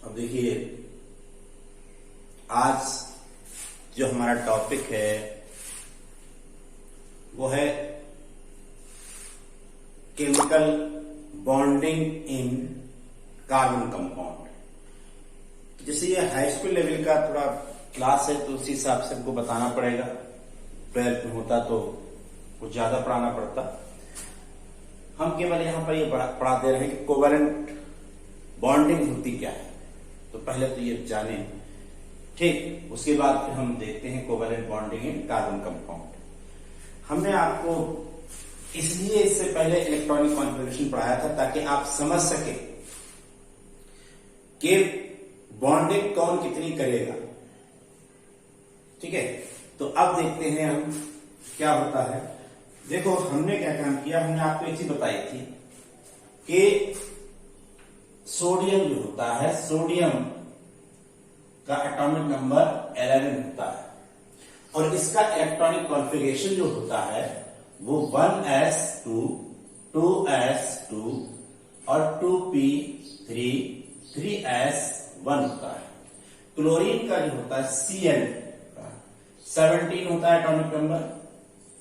अब देखिए, आज जो हमारा टॉपिक है वो है chemical bonding in carbon compound. जैसे ये हाई स्कूल लेवल का थोड़ा क्लास है तो उसी हिसाब से हमको बताना पड़ेगा। 12th में होता तो कुछ ज्यादा पढ़ाना पड़ता। हम केवल यहाँ पर ये पढ़ा दे रहे हैं कि कोवैलेंट बॉन्डिंग होती क्या है। तो पहले तो ये जाने, ठीक, उसके बाद फिर हम देखते हैं covalent bonding in carbon compound. हमने आपको इसलिए इससे पहले इलेक्ट्रॉनिक कॉन्फ़िगरेशन पढ़ाया था ताकि आप समझ सके कि बॉन्डिंग कौन कितनी करेगा। ठीक है, तो अब देखते हैं हम क्या होता है। देखो, हमने क्या काम किया, हमने आपको एक चीज बताई थी कि सोडियम जो होता है, सोडियम का एटॉमिक नंबर 11 होता है और इसका इलेक्ट्रॉनिक कॉन्फ़िगरेशन जो होता है वो 1s2 2s2 और 2p3 3s1 होता है। क्लोरीन का जो होता है Cl का 17 होता है एटॉमिक नंबर।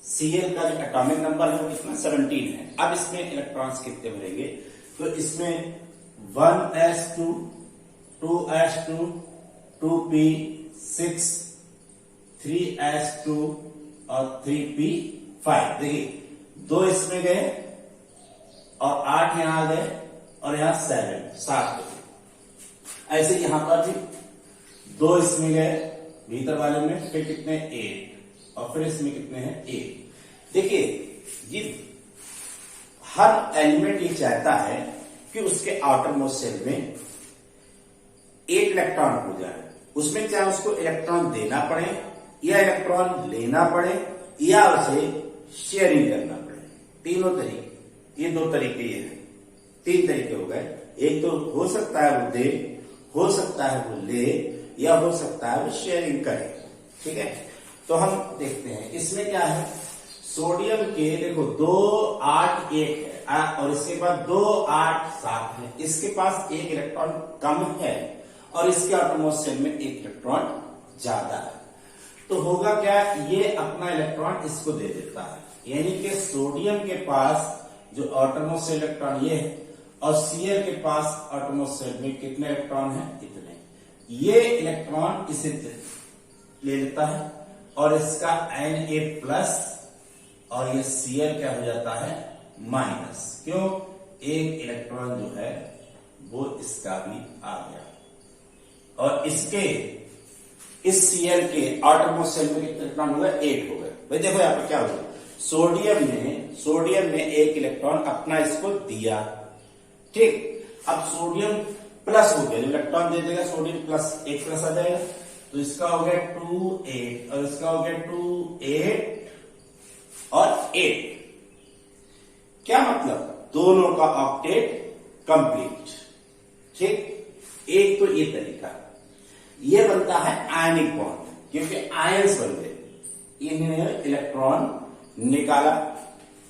Cl का जो एटॉमिक नंबर है वो कितना 17 है। अब इसमें इलेक्ट्रॉन्स कितने भरेंगे, तो इसमें 1s2 2s2 2p6 3s2 और 3p5। देखिए, 2 इसमें गए और 8 यहां गए और यहां 7 गए। ऐसे यहां पर भी 2 इसमें गए भीतर वाले में, फिर कितने 8 और फिर इसमें कितने हैं 8। देखिए, ये हर एलिमेंट ये चाहता है कि उसके आउटर मोस्ट शेल में 8 इलेक्ट्रॉन हो जाए। उसमें चाहे उसको इलेक्ट्रॉन देना पड़े या इलेक्ट्रॉन लेना पड़े या उसे शेयरिंग करना पड़े। तीनों तरीके, ये 2 तरीके ये हैं, 3 तरीके हो गए। एक तो हो सकता है वो दे, हो सकता है वो ले, या हो सकता है वो शेयरिंग करे। ठीक है, तो हम देखते हैं इसमें क्या है। सोडियम के देखो 2 8 1 है और इसके बाद 2 8 7 है। इसके पास 1 इलेक्ट्रॉन कम है और इसके आउटरमोस्ट शेल में 1 इलेक्ट्रॉन ज्यादा है। तो होगा क्या, ये अपना इलेक्ट्रॉन इसको दे देता है, यानी कि सोडियम के पास जो आउटरमोस्ट शेल इलेक्ट्रॉन ये है और Cl के पास आउटरमोस्ट शेल में कितने इलेक्ट्रॉन है, इतने। ये इलेक्ट्रॉन इसे ले लेता है और इसका Na+ और ये Cl क्या हो जाता है माइनस। क्यों, 1 इलेक्ट्रॉन जो है वो इसका भी आ गया और इसके इस Cl के आउटरमोस्ट शेल में कितने इलेक्ट्रॉन हो गए, 8 हो गए। भाई देखो यहाँ पे क्या हुआ, सोडियम ने 1 इलेक्ट्रॉन अपना इसको दिया। ठीक, अब सोडियम प्लस हो गया, जो इलेक्ट्रॉन दे देगा सोडियम प्लस 1 प्लस आ जाएगा, तो इसका हो गया 2 8 और इसका हो गया 2 8 और 8। क्या मतलब, दोनों का ऑक्टेट कंप्लीट। ठीक, एक तो ये तरीका, ये बनता है आयनिक बॉन्ड, क्योंकि आयंस बन गए। इन्होंने इलेक्ट्रॉन निकाला,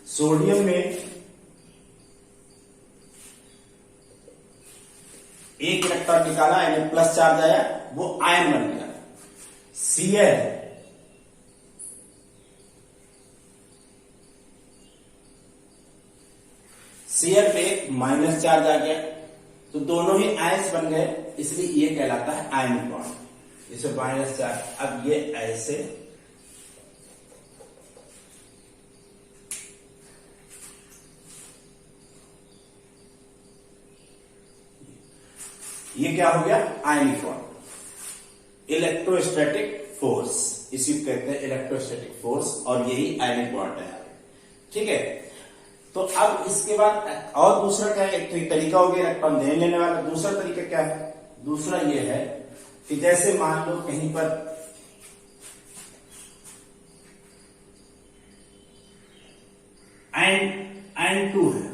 सोडियम में 1 इलेक्ट्रॉन निकाला, यानी प्लस चार्ज आया, वो आयन बन गया। Cl पे माइनस चार्ज आ गया, तो दोनों ही आयंस बन गए, इसलिए ये कहलाता है आयनिक बॉन्ड। इसे माइनस चार्ज, अब ये ऐसे ये क्या हो गया, आयनिक बॉन्ड। इलेक्ट्रोस्टैटिक फोर्स, इसी को कहते हैं इलेक्ट्रोस्टैटिक फोर्स, और यही आयनिक बॉन्ड है। ठीक है, तो अब इसके बाद और दूसरा क्या है, एक तो तरीका हो गया इलेक्ट्रॉन देने लेने वाला। दूसरा तरीका क्या है, दूसरा ये है कि जैसे मान लो कहीं पर N2 है।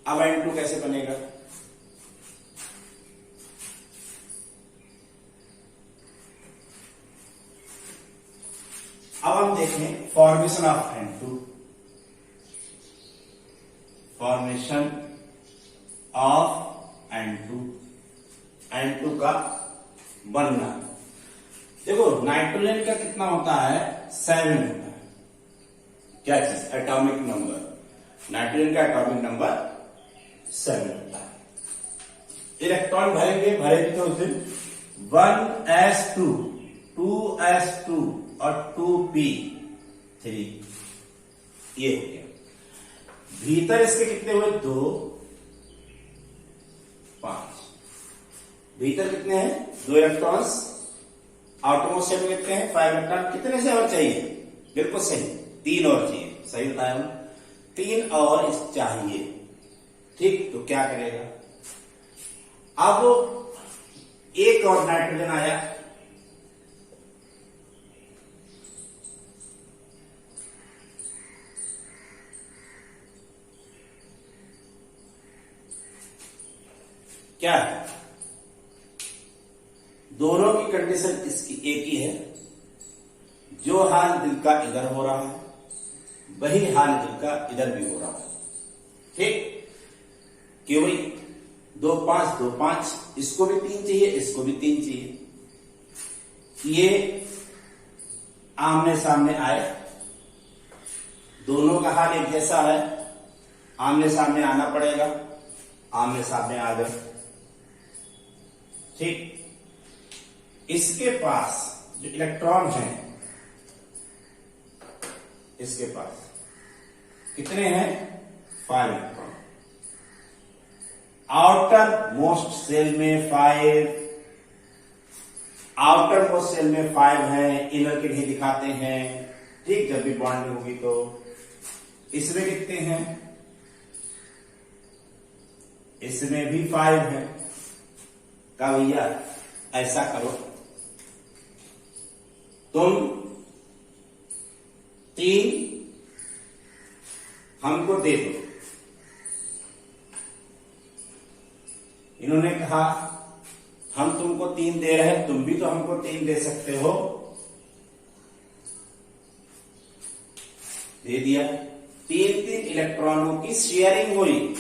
अब N2 कैसे बनेगा, अब हम देखें formation of N2, formation of N2। N2 का बनना। देखो नाइट्रोजन का कितना होता है 7 होता है। क्या चीज? Atomic number. नाइट्रोजन का एटॉमिक नंबर 7 होता है। इलेक्ट्रॉन भरेंगे, भरेंगे तो उस दिन 1s2, 2s2 और 2p3 ये हो गया। भीतर इसके कितने हुए? 2, 5। भीतर कितने हैं? 2 इलेक्ट्रॉन्स। आउटरमोस्ट शेल में कितने हैं? 5 इलेक्ट्रॉन। कितने से और चाहिए? बिल्कुल सही, 3 और चाहिए। सही बताया हूं, 3 और चाहिए। ठीक, तो क्या करेगा? अब एक और नाइट्रोजन आया, क्या है? दोनों की कंडीशन इसकी एक ही है। जो हाल दिल का इधर हो रहा है वही हाल दिल का इधर भी हो रहा है। ठीक, क्यों भाई? 2 5 2 5, इसको भी 3 चाहिए, इसको भी 3 चाहिए। ये आमने सामने आए, दोनों का हाल एक जैसा है, आमने सामने आना पड़ेगा। आमने सामने आ गए। ठीक, इसके पास जो इलेक्ट्रॉन है, इसके पास कितने हैं? 5 इलेक्ट्रॉन। आउटर मोस्ट सेल में 5, आउटर मोस्ट सेल में 5 है, इनर के नहीं दिखाते हैं। ठीक, जब भी बॉन्डिंग होगी तो इसमें कितने हैं? इसमें भी 5 है। का भैया ऐसा करो, तुम 3 हमको दे दो। इन्होंने कहा हम तुमको 3 दे रहे हैं, तुम भी तो हमको 3 दे सकते हो। दे दिया। 3 इलेक्ट्रॉनों की शेयरिंग हुई।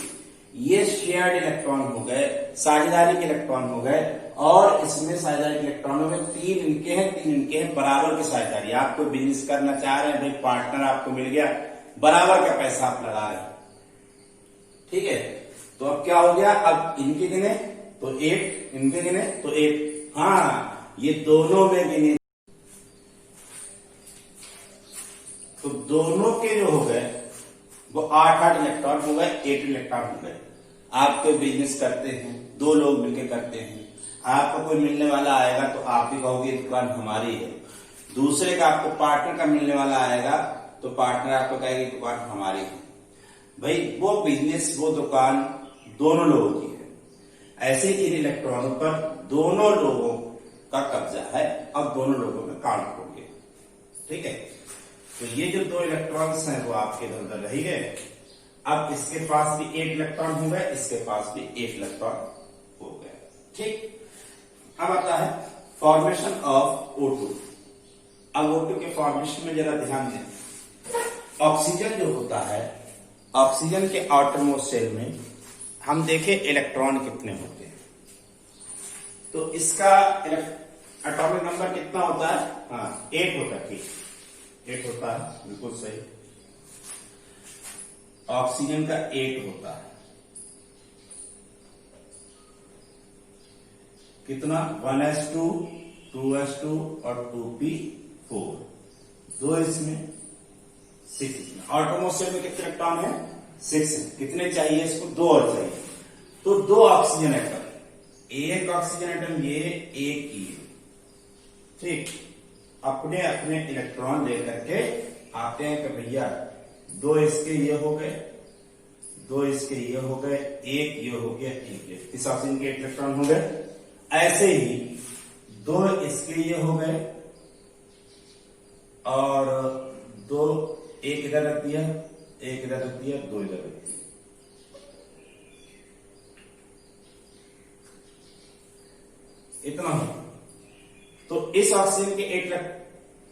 ये शेयर्ड इलेक्ट्रॉन हो गए, साझेदारी के इलेक्ट्रॉन हो गए। और इसमें साझेदारी के इलेक्ट्रॉनों में 3 इनके हैं, 3 इनके हैं, बराबर की साझेदारी। आप कोई बिजनेस करना चाह रहे हैं भाई, पार्टनर आपको मिल गया, बराबर का पैसा आप लगा रहे हैं। ठीक है, तो अब क्या हो गया? अब इनके गिने तो 8, इनके गिने तो 8। हाँ, ये दोनों में गिने तो दोनों के जो हो गए वो 8 इलेक्ट्रॉन हो गए, 8 इलेक्ट्रॉन हो गए। आप कोई बिजनेस करते हैं, 2 लोग मिलकर करते हैं, आपको कोई मिलने वाला आएगा तो आप ही कहोगे दुकान हमारी है। दूसरे का आपको पार्टनर का मिलने वाला आएगा तो पार्टनर आपको कहेगी दुकान हमारी है। भाई वो बिजनेस, वो दुकान दोनों लोगों की है। ऐसे इन इलेक्ट्रॉनों पर दोनों लोगों का कब्जा है। अब दोनों लोगों में काउंट हो गया। ठीक है, तो ये जो 2 इलेक्ट्रॉन्स हैं वो आपके इधर उधर रह गए। अब इसके पास भी 8 इलेक्ट्रॉन हो गए, इसके पास भी 8 इलेक्ट्रॉन हो गए। ठीक, अब आता है फॉर्मेशन ऑफ O2। अब O2 के फॉर्मेशन में जरा ध्यान दें। ऑक्सीजन जो होता है, ऑक्सीजन के आउटर मोस्ट शेल में हम देखें इलेक्ट्रॉन कितने होते हैं। तो इसका एटॉमिक नंबर कितना होता है? हाँ, 8 होता है। ठीक, 8 होता है, बिल्कुल सही। ऑक्सीजन का 8 होता है। कितना? 1s2, 2s2 और 2p4। 2 इसमें, 6 इसमें। आउटरमोस्ट शेल में कितने इलेक्ट्रॉन है? 6 है। कितने चाहिए इसको? 2 और चाहिए। तो 2 ऑक्सीजन एटम, एक ऑक्सीजन एटम ये, एक ये। ठीक, अपने अपने इलेक्ट्रॉन लेकर के आते हैं कि भैया 2 इसके ये हो गए, 2 इसके ये हो गए, एक ये हो गया, एक ये। इस ऑक्सीजन के इलेक्ट्रॉन हो गए। ऐसे ही 2 इसके ये हो गए और 2, एक इधर रख दिया, एक इधर रख दिया, 2 इधर रख दिया। इतना हो। तो इस ऑक्सीजन के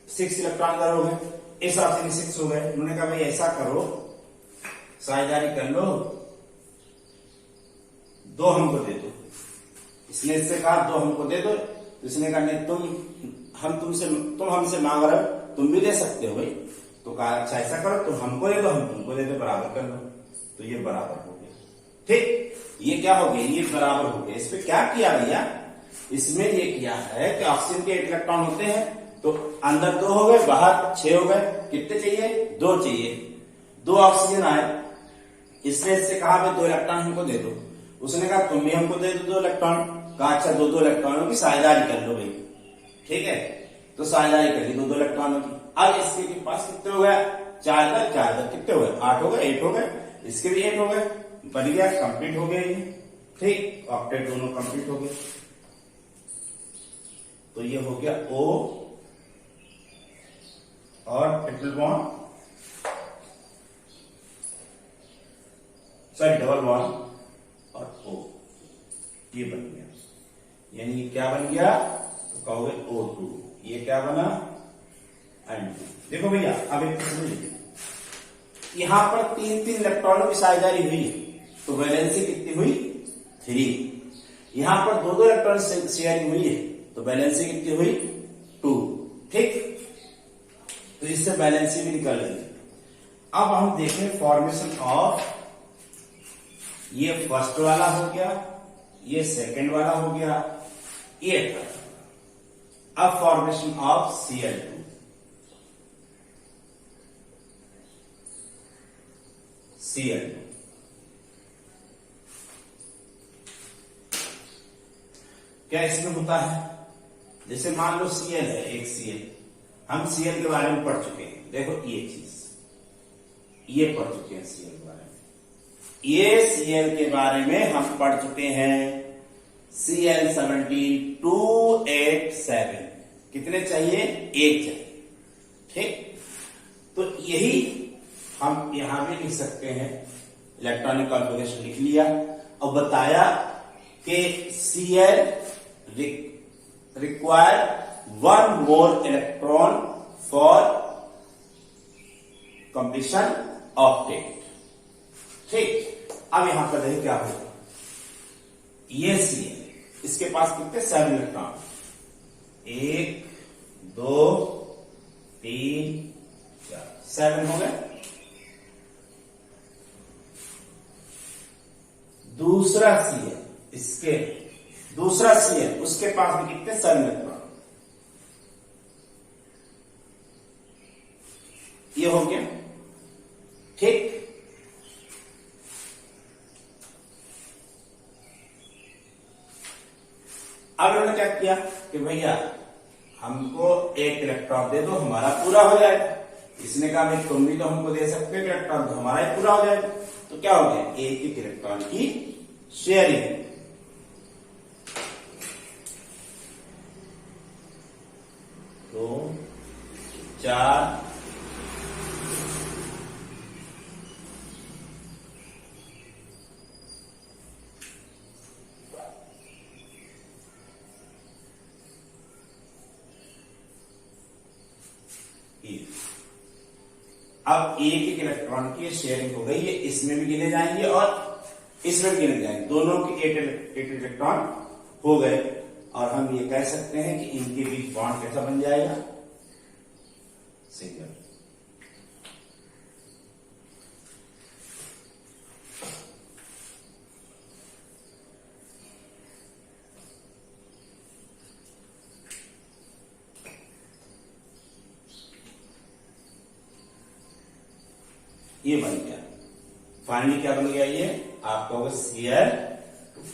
6 इलेक्ट्रॉन इधर हो गए, इस ऑक्सीजन के 6 हो गए। उन्होंने कहा भाई ऐसा करो, साझेदारी कर लो, 2 हमको दे दो। इस इसने इससे कहा 2 हमको दे दो, तो इसने कहा नहीं तुम हमसे मांग रहे हो, तुम भी दे सकते हो भाई। तो कहा अच्छा ऐसा करो, तुम हमको दे दो हम तुमको दे दो, बराबर कर लो। तो ये बराबर हो गया। ठीक, ये क्या हो गया, ये बराबर हो गया। इसमें क्या किया भैया, इसमें ये किया है कि ऑक्सीजन के 8 इलेक्ट्रॉन होते हैं, तो अंदर 2 हो गए, बाहर 6 हो गए। कितने चाहिए, 2 चाहिए। 2 ऑक्सीजन आए, इसने इससे कहा भाई 2 इलेक्ट्रॉन हमको दे दो। उसने कहा तुम भी हमको दे दो 2 इलेक्ट्रॉन। कहा अच्छा 2 इलेक्ट्रॉनों की साझेदारी कर लो भाई। ठीक है, तो साझेदारी कर ली 2 इलेक्ट्रॉनों की। अब इसके पास कितने हो गया, 4 कितने हो गए, 8 हो गए, 8 हो गए, इसके भी 8 हो गए, बन गया, कंप्लीट हो गया ये। ठीक, ऑक्टेट दोनों कंप्लीट हो गए। तो ये हो गया O और triple bond, sorry double bond और O, ये बन गया। यानी ये क्या बन गया, तो कहोगे O2। ये क्या बना, N2। देखो भैया अब एक यहां पर 3 इलेक्ट्रॉनों की साझेदारी हुई, तो वैलेंसी कितनी हुई, 3। यहां पर 2 इलेक्ट्रॉन शेयरिंग हुई है, तो वैलेंसी कितनी हुई, 2। ठीक, तो इससे वैलेंसी भी निकल रही है। अब हम देखें फॉर्मेशन ऑफ, ये फर्स्ट वाला हो गया, ये सेकंड वाला हो गया, ये थर्ड। अब फॉर्मेशन ऑफ Cl2। Cl2 क्या इसमें होता है, जैसे मान लो Cl है, एक Cl, हम Cl के बारे में पढ़ चुके हैं। देखो ये चीज, ये पढ़ चुके हैं Cl के बारे में, ये Cl के बारे में हम पढ़ चुके हैं। Cl17 287, कितने चाहिए, 1 चाहिए। ठीक, तो यही हम यहां भी लिख सकते हैं, इलेक्ट्रॉनिक कॉन्फ़िगरेशन लिख लिया और बताया कि Cl require 1 more electron for completion octet। ठीक, अब यहां पर देखिए क्या होगा, ये Cl, इसके पास कितने 7 इलेक्ट्रॉन, 1 2 3 4 7 हो गए। दूसरा Cl, इसके दूसरा Cl, उसके पास भी कितने 7 इलेक्ट्रॉन, ये हो गया। ठीक, अब इन्होंने क्या किया कि भैया हमको 1 इलेक्ट्रॉन दे दो, हमारा पूरा हो जाएगा। इसने कहा भाई तुम भी तो हमको दे सकते हो इलेक्ट्रॉन, तो हमारा ही पूरा हो जाएगा। तो क्या हो गया, 1 इलेक्ट्रॉन की शेयरिंग। तो 4 अब 1 इलेक्ट्रॉन की शेयरिंग हो गई है, इसमें भी गिने जाएंगे और इसमें भी गिने जाएंगे, दोनों के 8 इलेक्ट्रॉन हो गए। और हम ये कह सकते हैं कि इनके बीच बॉन्ड कैसा बन जाएगा, सिंगल। ये बन गया, फाइनली क्या बन गया, ये आपका होगा Cl2।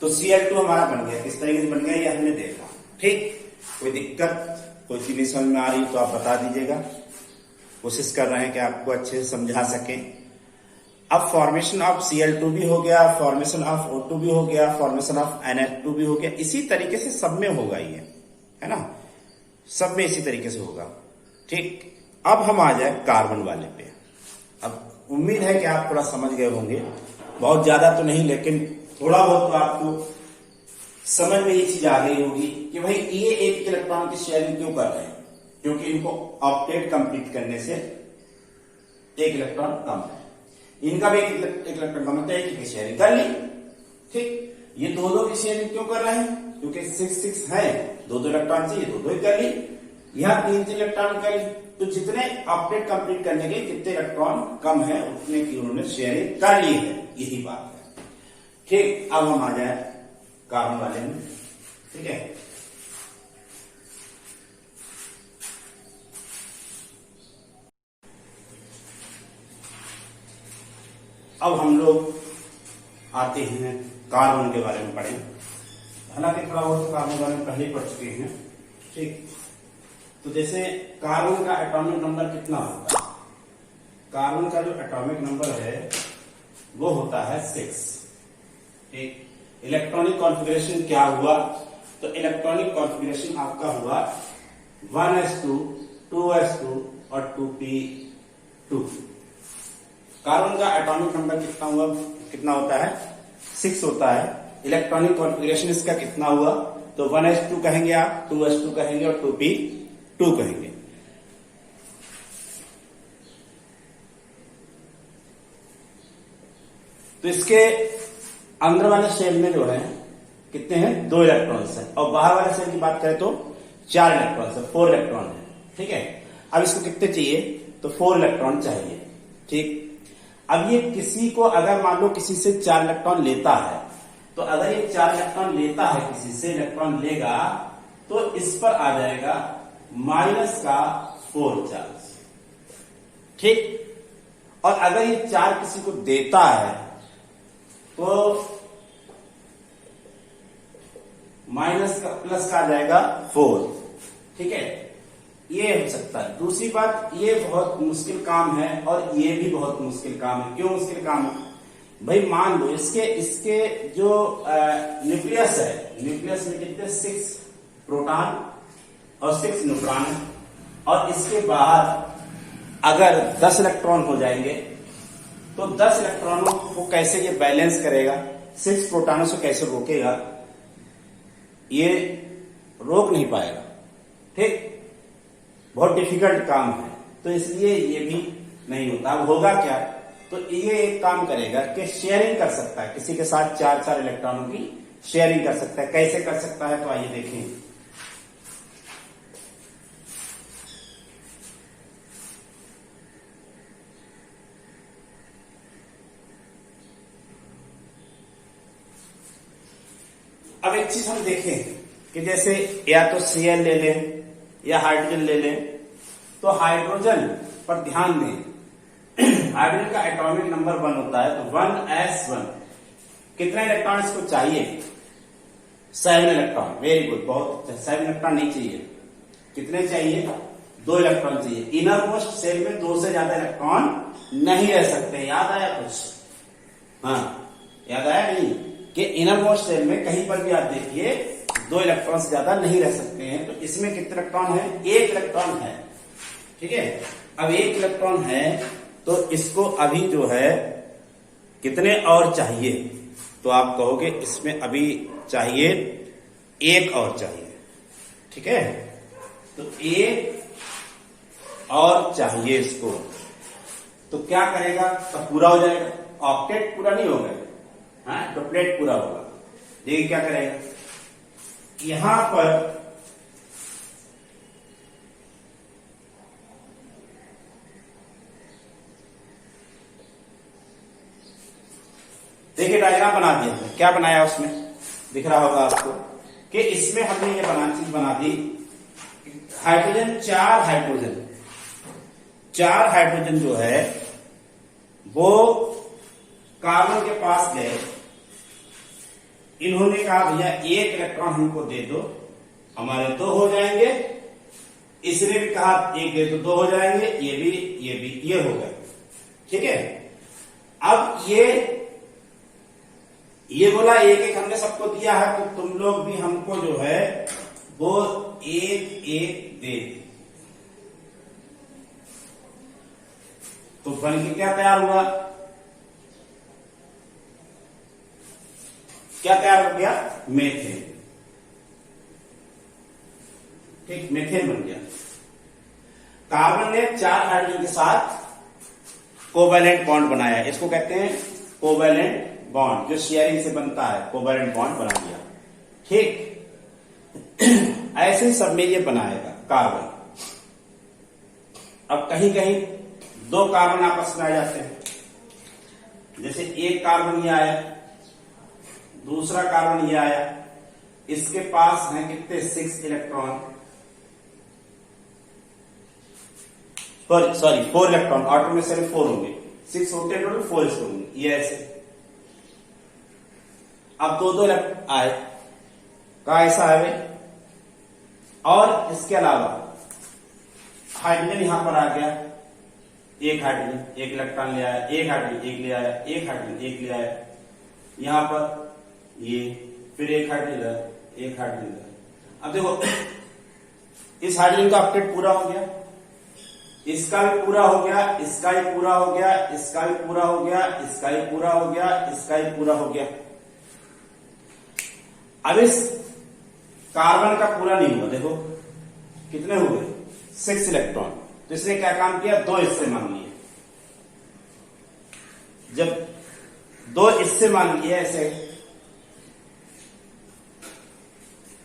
तो Cl2 हमारा बन गया, किस तरीके से बन गया ये हमने देखा। ठीक, कोई दिक्कत, कोई चीज नहीं समझ में आ रही तो आप बता दीजिएगा, कोशिश कर रहे हैं कि आपको अच्छे से समझा सकें। अब फॉर्मेशन ऑफ Cl2 भी हो गया, फॉर्मेशन ऑफ O2 भी हो गया, फॉर्मेशन ऑफ NH2 भी हो गया। इसी तरीके से सब में होगा ये, है ना, सब में इसी तरीके से होगा। ठीक, अब हम आ जाए कार्बन वाले पे। अब उम्मीद है कि आप थोड़ा समझ गए होंगे, बहुत ज्यादा तो नहीं लेकिन थोड़ा बहुत तो आपको समझ में ये चीज आ गई होगी कि भाई ये 1 इलेक्ट्रॉन की शेयरिंग क्यों कर रहे हैं, क्योंकि इनको ऑक्टेट कंप्लीट करने से 1 इलेक्ट्रॉन कम है, इनका भी 1 इलेक्ट्रॉन कम है, तो 1 की शेयरिंग कर ली। ठीक, ये दो दो की शेयरिंग क्यों कर रहे हैं? क्योंकि 6 है, दो दो इलेक्ट्रॉन चाहिए, दो दो ही कर ली। यहाँ 3 इलेक्ट्रॉन कर ली, तो जितने ऑक्टेट कंप्लीट करने के जितने इलेक्ट्रॉन कम है उतने की उन्होंने शेयरिंग कर ली है, यही बात है। ठीक, अब हम आ जाए कार्बन वाले में। ठीक है, अब हम लोग आते हैं कार्बन के बारे में पढ़ें। हालांकि थोड़ा बहुत कार्बन के बारे में पहले ही पढ़ चुके हैं। ठीक, तो जैसे कार्बन का एटॉमिक नंबर कितना होता है? कार्बन का जो एटॉमिक नंबर है वो होता है 6। ठीक, इलेक्ट्रॉनिक कॉन्फ़िगरेशन क्या हुआ? तो इलेक्ट्रॉनिक कॉन्फ़िगरेशन आपका हुआ 1s2, 2s2 और 2p2। कार्बन का एटॉमिक नंबर कितना होता है? 6 होता है। इलेक्ट्रॉनिक कॉन्फ़िगरेशन इसका कितना हुआ? तो 1s2 कहेंगे आप, 2s2 कहेंगे और 2p2 कहेंगे। तो इसके अंदर वाले शेल में जो है कितने हैं? 2 इलेक्ट्रॉन्स हैं, और बाहर वाले शेल की बात करें तो 4 इलेक्ट्रॉन्स है, 4 इलेक्ट्रॉन है। ठीक है, अब इसको कितने चाहिए? तो 4 इलेक्ट्रॉन चाहिए। ठीक, अब ये किसी को अगर मान लो किसी से 4 इलेक्ट्रॉन लेता है, तो अगर ये 4 इलेक्ट्रॉन लेता है, किसी से इलेक्ट्रॉन लेगा, तो इस पर आ जाएगा माइनस का 4 चार्ज। ठीक, और अगर ये 4 किसी को देता है तो माइनस का प्लस का आ जाएगा 4। ठीक है, ये हो सकता है। दूसरी बात, ये बहुत मुश्किल काम है और ये भी बहुत मुश्किल काम है। क्यों मुश्किल काम है भाई? मान लो इसके जो न्यूक्लियस है, न्यूक्लियस में कितने 6 प्रोटॉन और 6 न्यूट्रॉन है, और इसके बाहर अगर 10 इलेक्ट्रॉन हो जाएंगे तो 10 इलेक्ट्रॉनों को कैसे ये बैलेंस करेगा? 6 प्रोटॉनों से कैसे रोकेगा? ये रोक नहीं पाएगा। ठीक, बहुत डिफिकल्ट काम है, तो इसलिए ये भी नहीं होता। अब होगा क्या? तो ये एक काम करेगा कि शेयरिंग कर सकता है, किसी के साथ 4 इलेक्ट्रॉनों की शेयरिंग कर सकता है। कैसे कर सकता है? तो आइए देखें। अब एक चीज हम देखें कि जैसे या तो Cl ले लें या हाइड्रोजन ले लें, तो हाइड्रोजन पर ध्यान दें। हाइड्रोजन का एटॉमिक नंबर 1 होता है, तो 1s1। कितने इलेक्ट्रॉन इसको चाहिए? 7 इलेक्ट्रॉन। वेरी गुड, बहुत अच्छा। 7 इलेक्ट्रॉन नहीं चाहिए, कितने चाहिए? 2 इलेक्ट्रॉन चाहिए। इनर मोस्ट शेल में 2 से ज्यादा इलेक्ट्रॉन नहीं रह सकते। याद आया कुछ? हाँ, याद आया नहीं कि इनर मोस्ट शेल में कहीं पर भी आप देखिए 2 इलेक्ट्रॉन से ज्यादा नहीं रह सकते हैं। तो इसमें कितने इलेक्ट्रॉन है? 1 इलेक्ट्रॉन है। ठीक है, अब 1 इलेक्ट्रॉन है तो इसको अभी जो है कितने और चाहिए? तो आप कहोगे इसमें अभी चाहिए 1 और चाहिए। ठीक है, तो 1 और चाहिए इसको। तो क्या करेगा? तो पूरा हो जाएगा। ऑक्टेट पूरा नहीं होगा, हाँ, डुप्लेट पूरा होगा। देखिए क्या करेगा, यहां पर देखिए डायग्राम बना दिया। क्या बनाया उसमें? दिख रहा होगा आपको कि इसमें हमने ये चीज बना दी। हाइड्रोजन 4 हाइड्रोजन जो है वो कार्बन के पास गए। इन्होंने कहा भैया 1 इलेक्ट्रॉन हमको दे दो, हमारे 2 हो जाएंगे। इसने भी कहा 1 दे दो, 2 हो जाएंगे। ये हो गए। ठीक है, अब ये बोला 1 हमने सबको दिया है, तो तुम लोग भी हमको जो है वो 1 दे। तो बन के क्या तैयार हुआ? क्या तैयार हो गया? मेथेन। ठीक, मेथेन बन गया। कार्बन ने 4 हाइड्रोजन के साथ कोवैलेंट बॉन्ड बनाया, इसको कहते हैं कोवैलेंट बॉन्ड जो शेयरिंग से बनता है कोवैलेंट बॉन्ड बना दिया। ठीक ऐसे सब में ये बनाएगा कार्बन। अब कहीं कहीं दो कार्बन आपस में आ जाते हैं, जैसे एक कार्बन ये आया, दूसरा कार्बन ये आया, इसके पास है कितने 6 इलेक्ट्रॉन, सॉरी 4 इलेक्ट्रॉन, ऑटो में से 4 होंगे, 6 होते हैं टोटल 4 इसके होंगे, ये ऐसे। अब दो आए का ऐसा है भाई। और इसके अलावा हाइड्रोजन यहां पर आ गया, एक हाइड्रोजन एक इलेक्ट्रॉन ले आया, एक हाइड्रोजन एक ले आया, एक हाइड्रोजन एक ले आया, यहां पर ये फिर एक हाइड्रोजन एक हाइड्रोजन। अब देखो इस हाइड्रोजन का ऑक्टेट पूरा हो गया, इसका भी पूरा हो गया, इसका भी पूरा हो गया, इसका भी पूरा हो गया, इसका भी पूरा हो गया, इसका भी पूरा हो गया। अब इस कार्बन का पूरा नहीं हुआ, देखो कितने हुए 6 इलेक्ट्रॉन। तो इसने क्या काम किया, 2 हिस्से मान लिए। जब 2 हिस्से मान लिए ऐसे,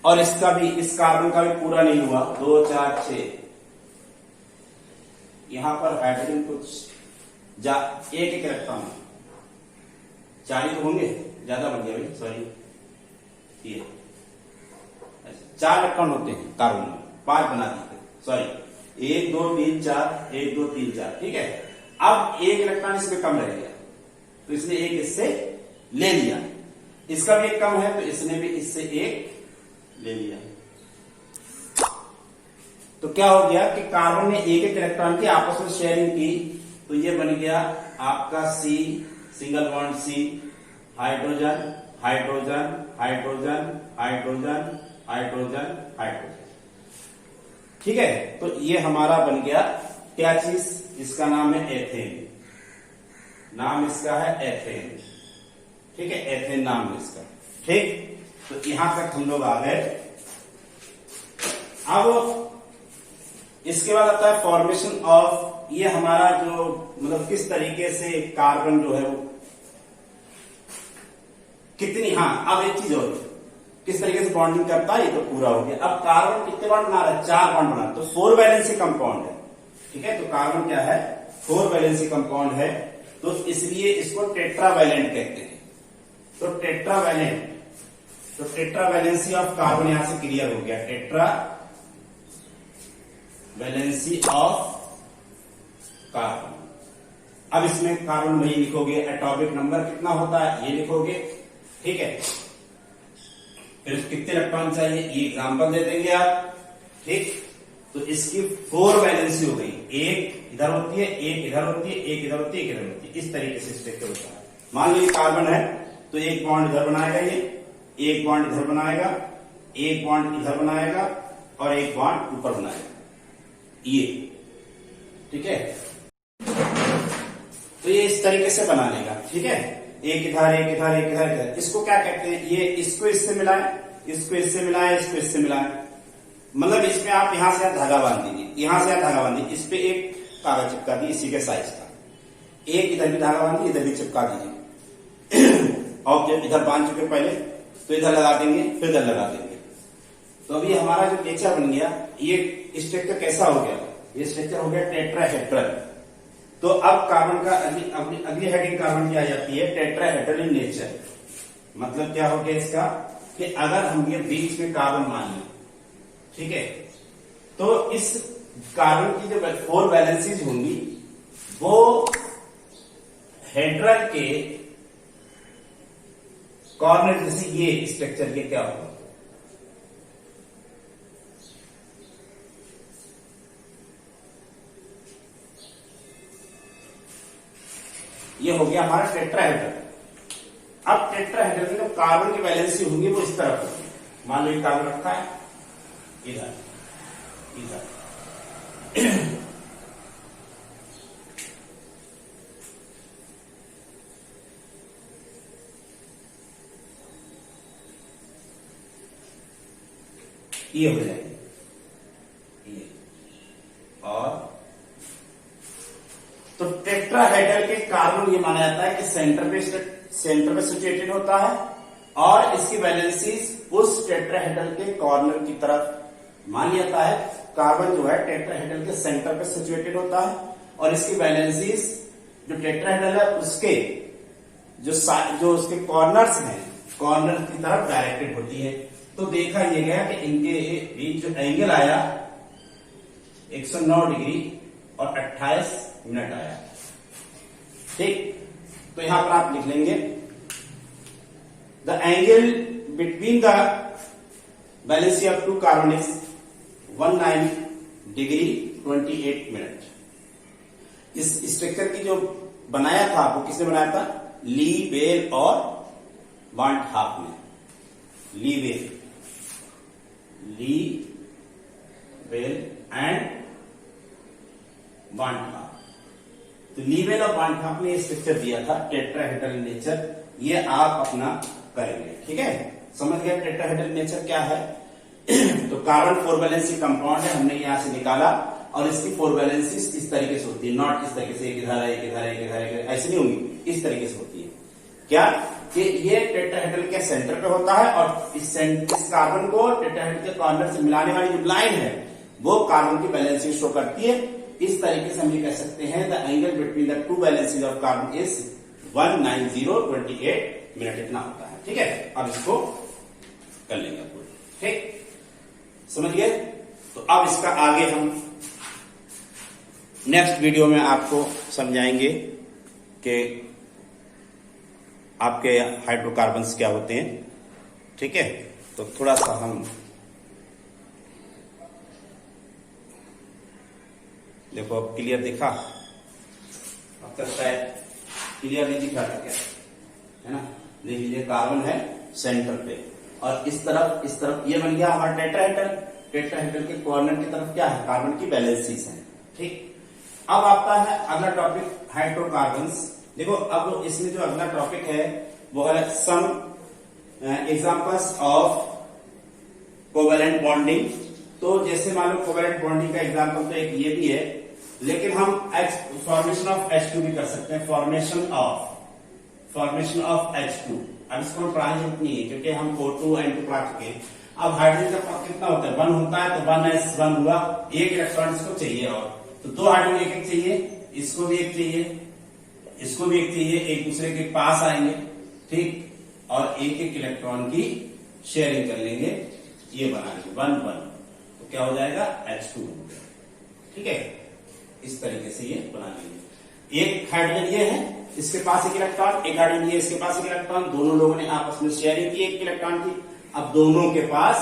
और इसका भी, इस कार्बन का भी पूरा नहीं हुआ, 2 4 6, यहां पर हाइड्रोजन कुछ एक इलेक्ट्रॉन, 4 ही तो होंगे, ज्यादा बन गया भाई, सॉरी ये 4 इलेक्ट्रॉन होते हैं कार्बन में, 5 बना दीजिए, सॉरी 1 2 3 4, 1 2 3 4, ठीक है। अब एक इलेक्ट्रॉन इसमें कम रह गया, तो इसने एक इससे ले लिया, इसका भी एक कम है, तो इसने भी इससे एक ले लिया। तो क्या हो गया कि कार्बन ने एक इलेक्ट्रॉन की आपस में शेयरिंग की, तो ये बन गया आपका C, single bond C, hydrogen hydrogen hydrogen hydrogen hydrogen hydrogen, ठीक है। तो ये हमारा बन गया क्या चीज, इसका नाम है एथेन, नाम इसका है एथेन, ठीक है, एथेन नाम है इसका, ठीक। तो यहां तक हम लोग आ गए। अब इसके बाद आता है फॉर्मेशन ऑफ, ये हमारा जो मतलब किस तरीके से कार्बन जो है वो कितनी, हाँ अब एक चीज और, किस तरीके से बॉन्डिंग करता है, ये तो पूरा हो गया। अब कार्बन कितने बॉन्ड बना रहा है, 4 बॉन्ड बना, तो 4 वैलेंसी कंपाउंड है, ठीक है। तो कार्बन क्या है, 4 वैलेंसी कंपाउंड है, तो इसलिए इसको टेट्रावैलेंट कहते हैं। तो टेट्रावैलेंट, तो टेट्रावैलेंसी ऑफ कार्बन यहां से क्लियर हो गया, टेट्रा वैलेंसी ऑफ कार्बन। अब इसमें कार्बन वही लिखोगे, एटॉमिक नंबर कितना होता है ये लिखोगे, ठीक है। फिर कितने इलेक्ट्रॉन चाहिए ये एग्जांपल दे देंगे आप, ठीक। तो इसकी 4 वैलेंसी हो गई, एक इधर होती है, एक इधर होती है, एक इधर होती है, एक इधर होती है, इस तरीके से स्ट्रक्चर होता है। मान लीजिए कार्बन है, तो एक बॉन्ड इधर बनाएगा, ये एक बॉन्ड इधर बनाएगा, एक बॉन्ड इधर बनाएगा, और एक बॉन्ड ऊपर बनाएगा, ये, ठीक है। तो ये इस तरीके से बना लेगा, ठीक है, एक इधर एक इधर एक इधर इधर। इसको क्या कहते हैं, ये इसको इससे मिलाएं, इसको इससे मिलाएं, इसको इससे मिलाएं, मतलब इसमें आप यहां से धागा बांध दीजिए, यहां से धागा बांध दीजिए, इस पे एक कागज चिपका दीजिए इसी के साइज का, एक इधर भी धागा बांध दीजिए, इधर भी चिपका दीजिए। और जब इधर बांध चुके पहले, तो इधर लगा देंगे, फिर इधर लगा देंगे। तो अभी हमारा जो नेचर बन गया, ये स्ट्रक्चर कैसा हो गया, ये स्ट्रक्चर हो गया टेट्राहेड्रल। तो अब कार्बन का अगली हेडिंग कार्बन की आ जाती है, टेट्राहेड्रल इन नेचर। मतलब क्या हो गया इसका, कि अगर हम ये बीच में कार्बन मान लें, ठीक है, तो इस कार्बन की जो 4 वैलेंसीज होंगी वो हेड्रल के कॉर्नर, जैसे ये स्ट्रक्चर के क्या होगा, ये हो गया हमारा टेट्राहेड्रल। अब टेट्राहेड्रल में कार्बन की वैलेंसी होंगी वो इस तरफ होगी, मान लो कार्बन रखा है इधर इधर, ये हो जाएगी ये, और तो टेट्राहेड्रल के कार्बन ये माना जाता है कि सेंटर पे सेंटर में सिचुएटेड होता है और इसकी वैलेंसीज उस टेट्राहेड्रल के कॉर्नर की तरफ। मान जाता है कार्बन जो है टेट्राहेड्रल के सेंटर पे सिचुएटेड होता है और इसकी वैलेंसीज जो टेट्राहेड्रल है उसके जो उसके कॉर्नर्स हैं, कॉर्नर की तरफ डायरेक्टेड होती है। तो देखा यह गया कि इनके बीच जो एंगल आया 109 डिग्री और 28 मिनट आया। ठीक, तो यहां पर आप लिख लेंगे the angle between the valency of two carbon is 19 degree 28 minute. इस स्ट्रक्चर की जो बनाया था वो किसने बनाया था? ली, बेल और वांट हाफ ने। Le Bel and van't Hoff. तो ली, बेल और वांट हाफ ने स्ट्रक्चर दिया था टेट्राहेड्रल नेचर। ये आप अपना करेंगे, ठीक है? समझ गए टेट्राहेड्रल नेचर क्या है? तो कार्बन 4 वैलेंसी कंपाउंड है, हमने यहां से निकाला और इसकी 4 वैलेंसी इस तरीके से होती है, नॉट इस तरीके से एक इधर है, एक इधर है, एक इधर है, ऐसे नहीं होंगी, इस तरीके से होती है। क्या कि ये टेट्राहेड्रल के सेंटर पे होता है और इस कार्बन को टेट्राहेड्रल के कॉर्नर से मिलाने वाली जो लाइन है वो कार्बन की वैलेंसी शो करती है। इस तरीके से हम ये कह सकते हैं the angle between the two valencies of carbon is 19028 minute, इतना होता है। ठीक है, अब इसको कर लेंगे पूरे। ठीक, समझ गए? तो अब इसका आगे हम नेक्स्ट वीडियो में आपको समझाएंगे कि आपके हाइड्रोकार्बन्स क्या होते हैं। ठीक है, तो थोड़ा सा हम देखो, अब क्लियर दिखा? अब तक शायद क्लियर नहीं दिखा था क्या, है ना? देखिए कार्बन है सेंटर पे और इस तरफ ये बन गया हमारा टेट्राहेड्रल। टेट्राहेड्रल के कॉर्नर की तरफ क्या है? कार्बन की वैलेंसीज हैं। ठीक, अब आता है अगला टॉपिक हाइड्रोकार्बन्स। देखो, अब इसमें जो अगला टॉपिक है वो है some examples of covalent bonding. तो जैसे मान लो कोवेलेंट बॉन्डिंग का एग्जांपल तो एक ये भी है, लेकिन हम फॉर्मेशन ऑफ H2 भी कर सकते हैं। फॉर्मेशन ऑफ H2, अब इसको हम पढ़ाने की जरूरत नहीं है क्योंकि हम O2 N2 पढ़ा चुके हैं। अब हाइड्रोजन का पद कितना होता है? 1 होता है, तो 1s1 हुआ, एक इलेक्ट्रॉन इसको चाहिए और तो 2 हाइड्रोजन एक चाहिए, इसको भी एक चाहिए, इसको भी एक चाहिए, एक दूसरे के पास आएंगे। ठीक, और एक एक इलेक्ट्रॉन की शेयरिंग कर लेंगे, ये बना लेंगे 1-1, तो क्या हो जाएगा? H2। ठीक है, इस तरीके से ये बना लेंगे। एक हाइड्रोजन ये है, इसके पास एक इलेक्ट्रॉन, एक हाइड्रोजन ये, इसके पास एक इलेक्ट्रॉन, दोनों लोगों ने आपस में शेयरिंग की एक इलेक्ट्रॉन की। अब दोनों के पास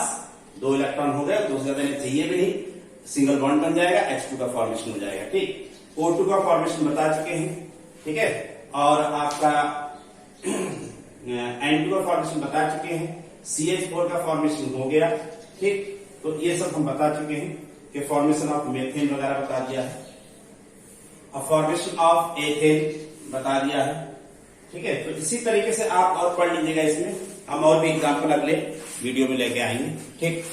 2 इलेक्ट्रॉन हो गए, 2 से ज्यादा चाहिए भी नहीं, सिंगल बॉन्ड बन जाएगा, H2 का फॉर्मेशन हो जाएगा। ठीक, O2 का फॉर्मेशन बता चुके हैं। ठीक है, और आपका N2 का फॉर्मेशन बता चुके हैं, CH4 का फॉर्मेशन हो गया। ठीक, तो ये सब हम बता चुके हैं कि फॉर्मेशन ऑफ मेथेन वगैरह बता दिया है, और फॉर्मेशन ऑफ एथेन बता दिया है। ठीक है, तो इसी तरीके से आप और पढ़ लीजिएगा। इसमें हम और भी एग्जाम्पल अगले वीडियो में लेके आएंगे। ठीक।